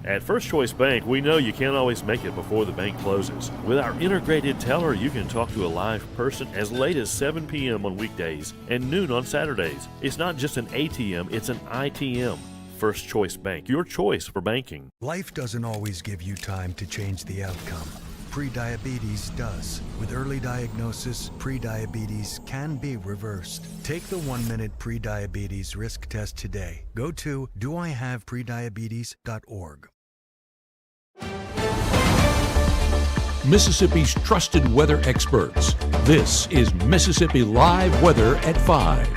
At First Choice Bank, we know you can't always make it before the bank closes. With our integrated teller, you can talk to a live person as late as 7 p.m. on weekdays and noon on Saturdays. It's not just an ATM, it's an ITM. First Choice Bank, your choice for banking. Life doesn't always give you time to change the outcome. Prediabetes does. With early diagnosis, prediabetes can be reversed. Take the 1-minute prediabetes risk test today. Go to doihaveprediabetes.org. Mississippi's trusted weather experts. This is Mississippi Live Weather at 5.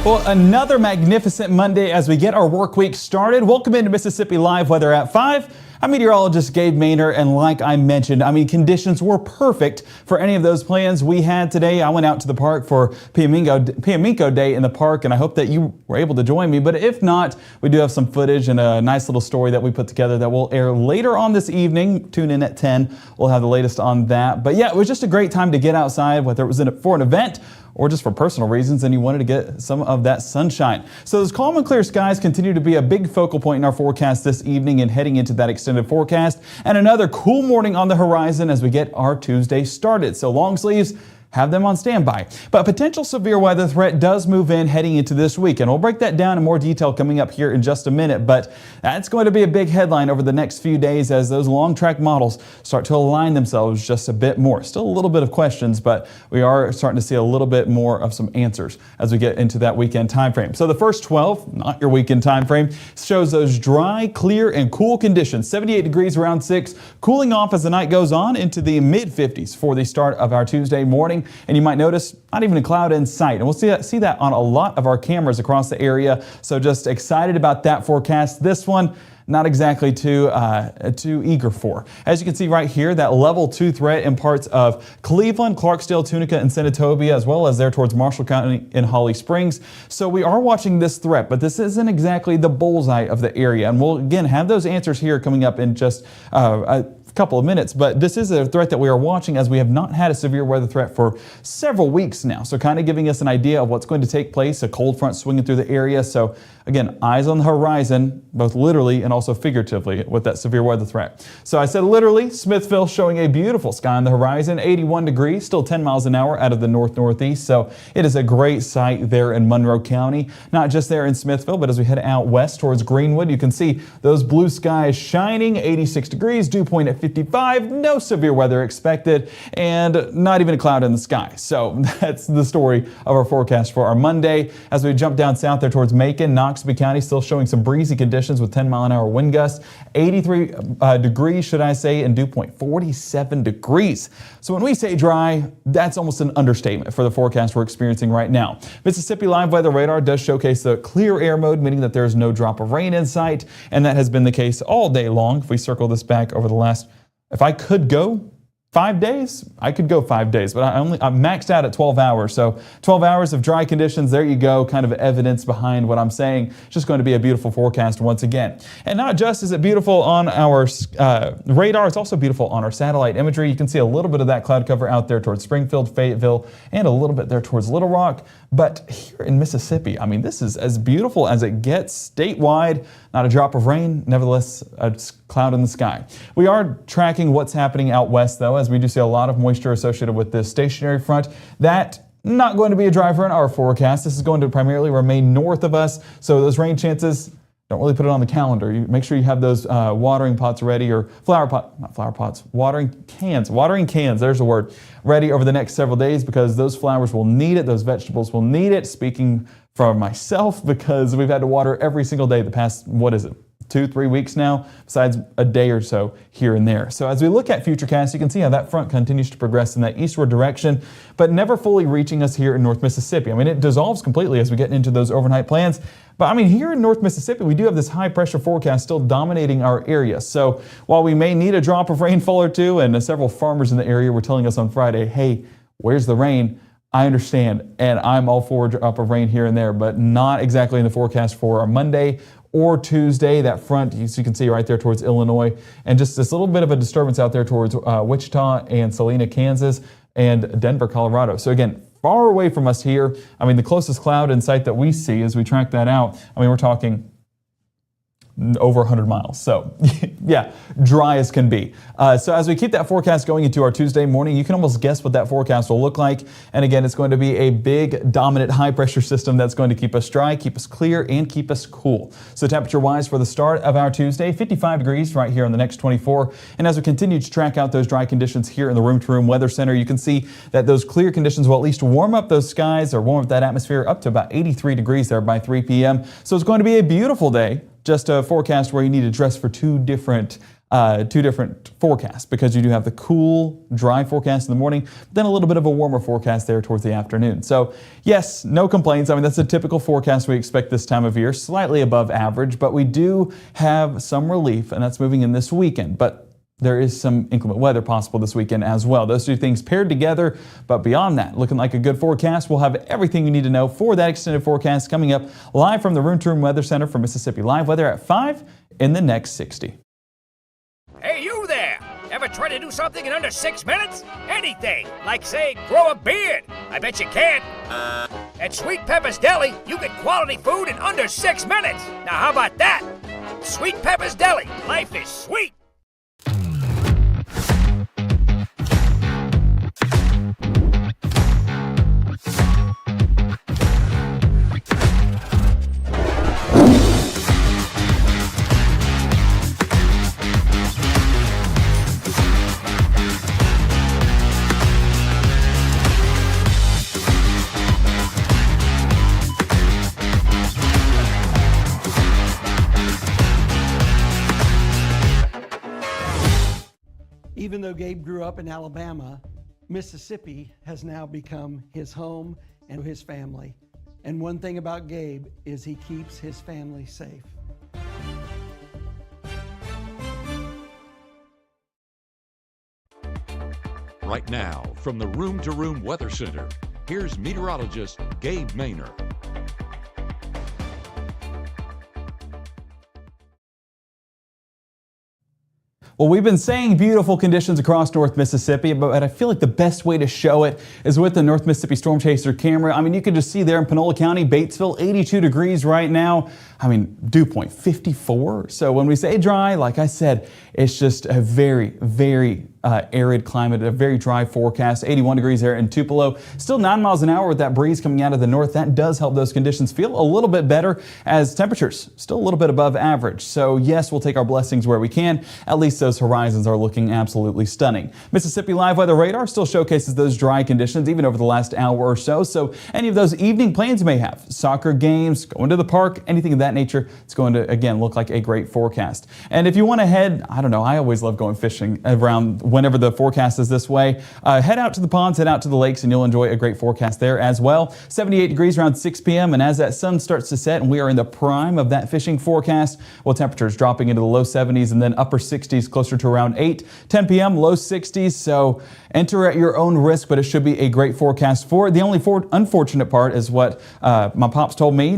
Well, another magnificent Monday as we get our work week started. Welcome into Mississippi Live Weather at 5. I'm meteorologist Gabe Maynor, and like I mentioned, conditions were perfect for any of those plans we had today. I went out to the park for Piamico Day in the park, and I hope that you were able to join me. But if not, we do have some footage and a nice little story that we put together that will air later on this evening. Tune in at 10. We'll have the latest on that. But yeah, it was just a great time to get outside, whether it was for an event or just for personal reasons, and you wanted to get some of that sunshine. So those calm and clear skies continue to be a big focal point in our forecast this evening and heading into that extended forecast. And another cool morning on the horizon as we get our Tuesday started. So long sleeves, have them on standby. But potential severe weather threat does move in heading into this week, and we'll break that down in more detail coming up here in just a minute. But that's going to be a big headline over the next few days as those long track models start to align themselves just a bit more. Still a little bit of questions, but we are starting to see a little bit more of some answers as we get into that weekend time frame. So the first 12, not your weekend time frame, shows those dry, clear, and cool conditions. 78 degrees around 6, cooling off as the night goes on into the mid-50s for the start of our Tuesday morning. And you might notice not even a cloud in sight. And we'll see that on a lot of our cameras across the area. So just excited about that forecast. This one, not exactly too eager for. As you can see right here, that level 2 threat in parts of Cleveland, Clarksdale, Tunica, and Senatobia, as well as there towards Marshall County in Holly Springs. So we are watching this threat, but this isn't exactly the bullseye of the area. And we'll again have those answers here coming up in just a couple of minutes, but this is a threat that we are watching as we have not had a severe weather threat for several weeks now. So kind of giving us an idea of what's going to take place, a cold front swinging through the area. So again, eyes on the horizon, both literally and also figuratively with that severe weather threat. So I said literally, Smithville showing a beautiful sky on the horizon, 81 degrees, still 10 miles an hour out of the north-northeast. So it is a great sight there in Monroe County, not just there in Smithville, but as we head out west towards Greenwood, you can see those blue skies shining, 86 degrees, dew point at 55, no severe weather expected, and not even a cloud in the sky. So that's the story of our forecast for our Monday. As we jump down south there towards Macon, Noxubee County still showing some breezy conditions with 10-mile-an-hour wind gusts, 83 degrees, should I say, and dew point 47 degrees. So when we say dry, that's almost an understatement for the forecast we're experiencing right now. Mississippi Live Weather Radar does showcase the clear air mode, meaning that there's no drop of rain in sight, and that has been the case all day long. If we circle this back over the last, if I could go 5 days, I could go 5 days, but I'm maxed out at 12 hours. So 12 hours of dry conditions, there you go, kind of evidence behind what I'm saying. It's just going to be a beautiful forecast once again. And not just is it beautiful on our radar, it's also beautiful on our satellite imagery. You can see a little bit of that cloud cover out there towards Springfield, Fayetteville, and a little bit there towards Little Rock. But here in Mississippi, I mean, this is as beautiful as it gets statewide. Not a drop of rain, nevertheless, a cloud in the sky. We are tracking what's happening out west, though, as we do see a lot of moisture associated with this stationary front. That not going to be a driver in our forecast. This is going to primarily remain north of us, so those rain chances, don't really put it on the calendar. You make sure you have those watering pots ready, or watering cans, there's a word, ready over the next several days, because those flowers will need it, those vegetables will need it. Speaking for myself, because we've had to water every single day the past, 2-3 weeks now, besides a day or so here and there. So as we look at Futurecast, you can see how that front continues to progress in that eastward direction, but never fully reaching us here in North Mississippi. I mean, it dissolves completely as we get into those overnight plans. But I mean, here in North Mississippi, we do have this high pressure forecast still dominating our area. So while we may need a drop of rainfall or two, and several farmers in the area were telling us on Friday, hey, where's the rain? I understand, and I'm all for a drop of rain here and there, but not exactly in the forecast for our Monday or Tuesday. That front, as you can see right there towards Illinois, and just this little bit of a disturbance out there towards Wichita and Salina, Kansas, and Denver, Colorado. So again, far away from us here. I mean, the closest cloud in sight that we see as we track that out, I mean, we're talking over 100 miles. So yeah, dry as can be. So as we keep that forecast going into our Tuesday morning, you can almost guess what that forecast will look like. And again, it's going to be a big dominant high pressure system that's going to keep us dry, keep us clear, and keep us cool. So temperature wise for the start of our Tuesday, 55 degrees right here on the next 24. And as we continue to track out those dry conditions here in the Room to Room Weather Center, you can see that those clear conditions will at least warm up those skies or warm up that atmosphere up to about 83 degrees there by 3 p.m. So it's going to be a beautiful day. Just a forecast where you need to dress for two different forecasts, because you do have the cool, dry forecast in the morning, but then a little bit of a warmer forecast there towards the afternoon. So yes, no complaints. I mean, that's a typical forecast we expect this time of year, slightly above average, but we do have some relief, and that's moving in this weekend. But there is some inclement weather possible this weekend as well. Those two things paired together, but beyond that, looking like a good forecast. We'll have everything you need to know for that extended forecast coming up live from the Room to Room Weather Center for Mississippi Live Weather at 5 in the next 60. Hey, you there! Ever try to do something in under 6 minutes? Anything, like say, grow a beard. I bet you can. At Sweet Pepper's Deli, you get quality food in under 6 minutes. Now how about that? Sweet Pepper's Deli, life is sweet. Even though Gabe grew up in Alabama, Mississippi has now become his home and his family. And one thing about Gabe is he keeps his family safe. Right now, from the Room to Room Weather Center, here's meteorologist Gabe Maynor. Well, we've been saying beautiful conditions across North Mississippi, but I feel like the best way to show it is with the North Mississippi Storm Chaser camera. I mean, you can just see there in Panola County, Batesville, 82 degrees right now. I mean, dew point 54. So when we say dry, like I said, it's just a very, very arid climate, a very dry forecast. 81 degrees there in Tupelo. Still 9 miles an hour with that breeze coming out of the north. That does help those conditions feel a little bit better, as temperatures still a little bit above average. So yes, we'll take our blessings where we can. At least those horizons are looking absolutely stunning. Mississippi Live Weather Radar still showcases those dry conditions even over the last hour or so. So any of those evening plans you may have, soccer games, going to the park, anything of that nature, it's going to again look like a great forecast. And if you want to head, I don't know, I always love going fishing around whenever the forecast is this way. Head out to the ponds, head out to the lakes, and you'll enjoy a great forecast there as well. 78 degrees around 6 p.m. And as that sun starts to set and we are in the prime of that fishing forecast, well, temperatures dropping into the low 70s and then upper 60s closer to around 8. 10 p.m. low 60s. So enter at your own risk, but it should be a great forecast for it. The only unfortunate part is what my pops told me: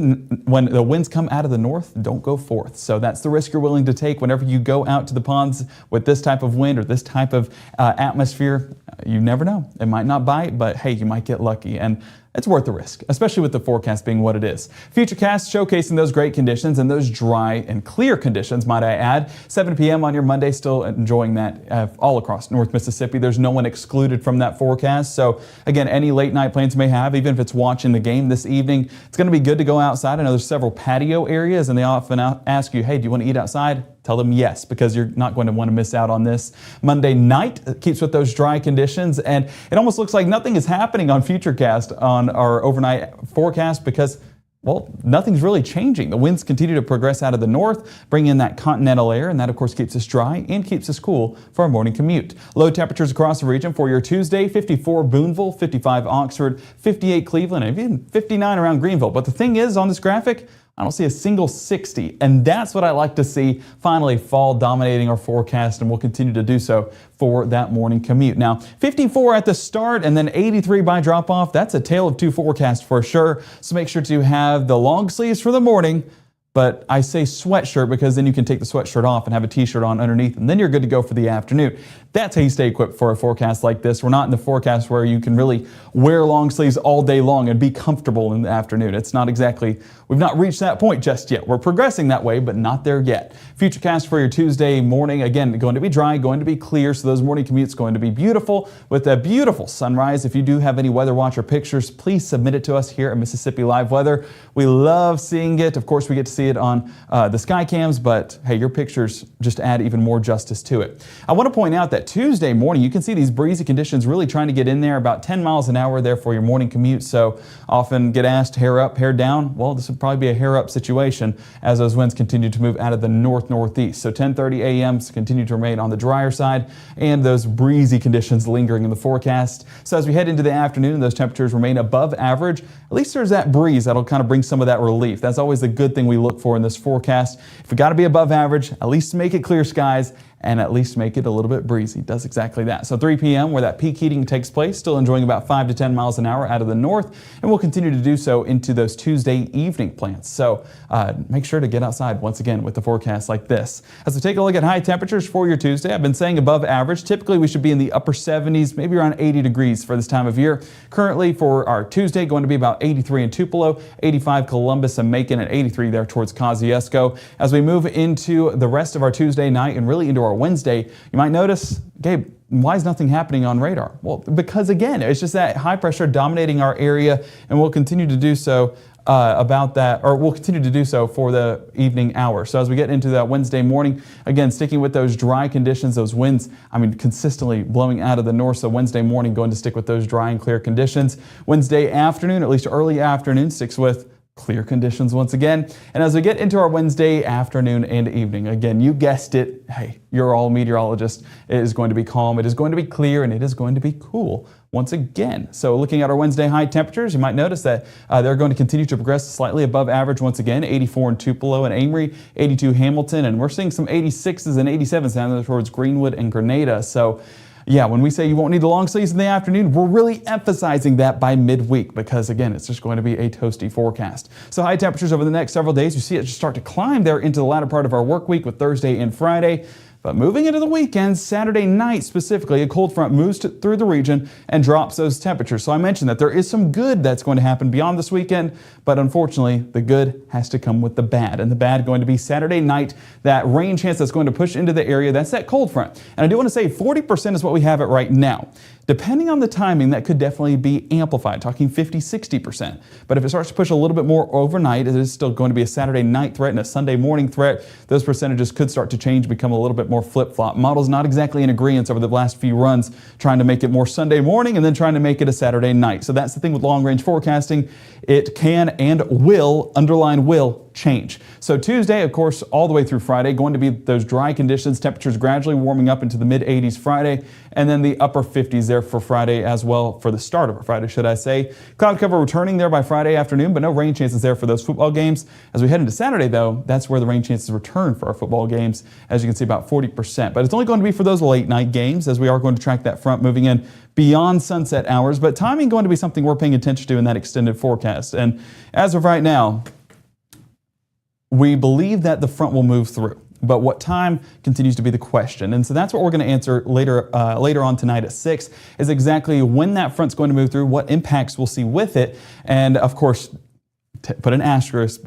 when the winds come out of the north, don't go forth. So that's the risk you're willing to take whenever you go out to the ponds with this type of wind or this type of atmosphere. You never know. It might not bite, but hey, you might get lucky. And it's worth the risk, especially with the forecast being what it is. Futurecast showcasing those great conditions and those dry and clear conditions, might I add. 7 p.m. on your Monday, still enjoying that all across North Mississippi. There's no one excluded from that forecast. So again, any late night plans you may have, even if it's watching the game this evening, it's going to be good to go outside. I know there's several patio areas, and they often ask you, hey, do you want to eat outside? Tell them yes, because you're not going to want to miss out on this. Monday night keeps with those dry conditions, and it almost looks like nothing is happening on Futurecast on our overnight forecast because, well, nothing's really changing. The winds continue to progress out of the north, bring in that continental air, and that of course keeps us dry and keeps us cool for our morning commute. Low temperatures across the region for your Tuesday: 54 Boonville, 55 Oxford, 58 Cleveland, and even 59 around Greenville. But the thing is, on this graphic, I don't see a single 60, and that's what I like to see. Finally, fall dominating our forecast, and we'll continue to do so for that morning commute. Now, 54 at the start and then 83 by drop-off. That's a tale of two forecasts for sure. So make sure to have the long sleeves for the morning, But I say sweatshirt because then you can take the sweatshirt off and have a t-shirt on underneath, and then you're good to go for the afternoon. That's how you stay equipped for a forecast like this. We're not in the forecast where you can really wear long sleeves all day long and be comfortable in the afternoon. It's not exactly, we've not reached that point just yet. We're progressing that way, but not there yet. Futurecast for your Tuesday morning, again, going to be dry, going to be clear, so those morning commutes going to be beautiful with a beautiful sunrise. If you do have any Weather Watcher pictures, please submit it to us here at Mississippi Live Weather. We love seeing it. Of course, we get to see it on the sky cams, but hey, your pictures just add even more justice to it. I want to point out that Tuesday morning, you can see these breezy conditions really trying to get in there, about 10 miles an hour there for your morning commute. So often get asked, hair up, hair down. Well, this would probably be a hair up situation as those winds continue to move out of the northeast. So 10:30 a.m. continue to remain on the drier side, and those breezy conditions lingering in the forecast. So as we head into the afternoon, those temperatures remain above average. At least there's that breeze that'll kind of bring some of that relief. That's always the good thing we look for in this forecast. If we got to be above average, at least make it clear skies and at least make it a little bit breezy. It does exactly that. So 3 p.m. where that peak heating takes place, still enjoying about 5 to 10 miles an hour out of the north, and we'll continue to do so into those Tuesday evening plants. So make sure to get outside once again with the forecast like this. As we take a look at high temperatures for your Tuesday, I've been saying above average. Typically we should be in the upper 70s, maybe around 80 degrees for this time of year. Currently for our Tuesday, going to be about 83 in Tupelo, 85 Columbus and Macon, and 83 there towards Kosciuszko. As we move into the rest of our Tuesday night and really into our Wednesday, you might notice, Gabe, why is nothing happening on radar? Well, because again, it's just that high pressure dominating our area, and we'll continue to do so we'll continue to do so for the evening hour. So as we get into that Wednesday morning, again, sticking with those dry conditions, those winds, consistently blowing out of the north. So Wednesday morning going to stick with those dry and clear conditions. Wednesday afternoon, at least early afternoon, sticks with clear conditions once again. And as we get into our Wednesday afternoon and evening, again, you guessed it, hey, you're all meteorologists. It is going to be calm, it is going to be clear, and it is going to be cool once again. So looking at our Wednesday high temperatures, you might notice that they're going to continue to progress slightly above average once again. 84 in Tupelo and Amory, 82 Hamilton, and we're seeing some 86s and 87s down towards Greenwood and Grenada. So yeah, when we say you won't need the long sleeves in the afternoon, we're really emphasizing that by midweek because, again, it's just going to be a toasty forecast. So high temperatures over the next several days, you see it just start to climb there into the latter part of our work week with Thursday and Friday. But moving into the weekend, Saturday night specifically, a cold front moves through the region and drops those temperatures. So I mentioned that there is some good that's going to happen beyond this weekend, but unfortunately, the good has to come with the bad. And the bad going to be Saturday night, that rain chance that's going to push into the area, that's that cold front. And I do want to say 40% is what we have it right now. Depending on the timing, that could definitely be amplified, talking 50, 60%. But if it starts to push a little bit more overnight, it is still going to be a Saturday night threat and a Sunday morning threat. Those percentages could start to change, become a little bit more flip-flop. Models not exactly in agreement over the last few runs, trying to make it more Sunday morning and then trying to make it a Saturday night. So that's the thing with long-range forecasting. It can and will, underline will, change. So Tuesday, of course, all the way through Friday, going to be those dry conditions, temperatures gradually warming up into the mid-80s Friday, and then the upper 50s there for Friday as well, for the start of our Friday, should I say. Cloud cover returning there by Friday afternoon, but no rain chances there for those football games. As we head into Saturday, though, that's where the rain chances return for our football games, as you can see, about 40%. But it's only going to be for those late night games, as we are going to track that front moving in beyond sunset hours, but timing going to be something we're paying attention to in that extended forecast. And as of right now, we believe that the front will move through, but what time continues to be the question. And so that's what we're going to answer later on tonight at 6, is exactly when that front's going to move through, what impacts we'll see with it, and of course, put an asterisk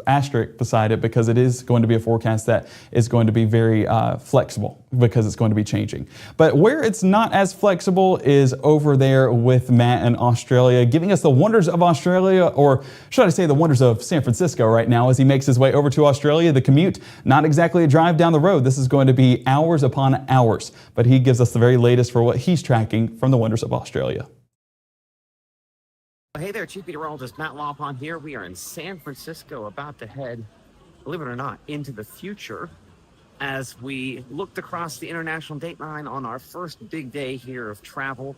beside it because it is going to be a forecast that is going to be very flexible because it's going to be changing. But where it's not as flexible is over there with Matt in Australia, giving us the wonders of Australia, or should I say the wonders of San Francisco right now as he makes his way over to Australia. The commute, not exactly a drive down the road. This is going to be hours upon hours, but he gives us the very latest for what he's tracking from the wonders of Australia. Hey there, Chief Meteorologist Matt Lawpon here. We are in San Francisco, about to head, believe it or not, into the future as we looked across the international date line on our first big day here of travel.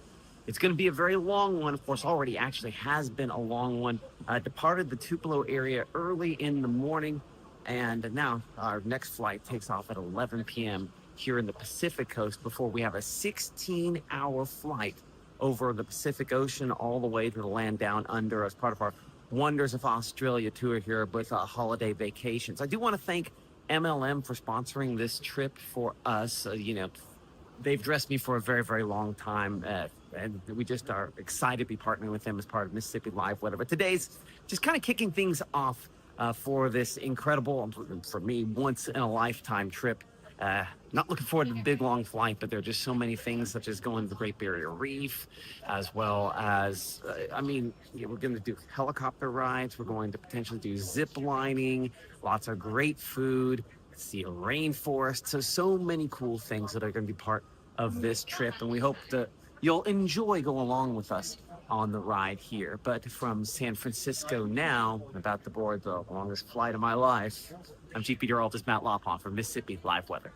It's going to be a very long one. Of course, already actually has been a long one. Departed the Tupelo area early in the morning, and now our next flight takes off at 11 p.m. here in the Pacific Coast before we have a 16-hour flight over the Pacific Ocean all the way to the land down under as part of our wonders of Australia tour here with holiday vacations. I do want to thank MLM for sponsoring this trip for us. They've dressed me for a very, very long time, and we just are excited to be partnering with them as part of Mississippi Live Weather. But today's just kind of kicking things off for this incredible, for me, once-in-a-lifetime trip. Not looking forward to the big, long flight, but there are just so many things, such as going to the Great Barrier Reef, as well as, we're going to do helicopter rides. We're going to potentially do zip lining, lots of great food, see a rainforest. So many cool things that are going to be part of this trip, and we hope that you'll enjoy going along with us on the ride here. But from San Francisco now, about to board the longest flight of my life, I'm Chief Meteorologist Matt Lopon for Mississippi Live Weather.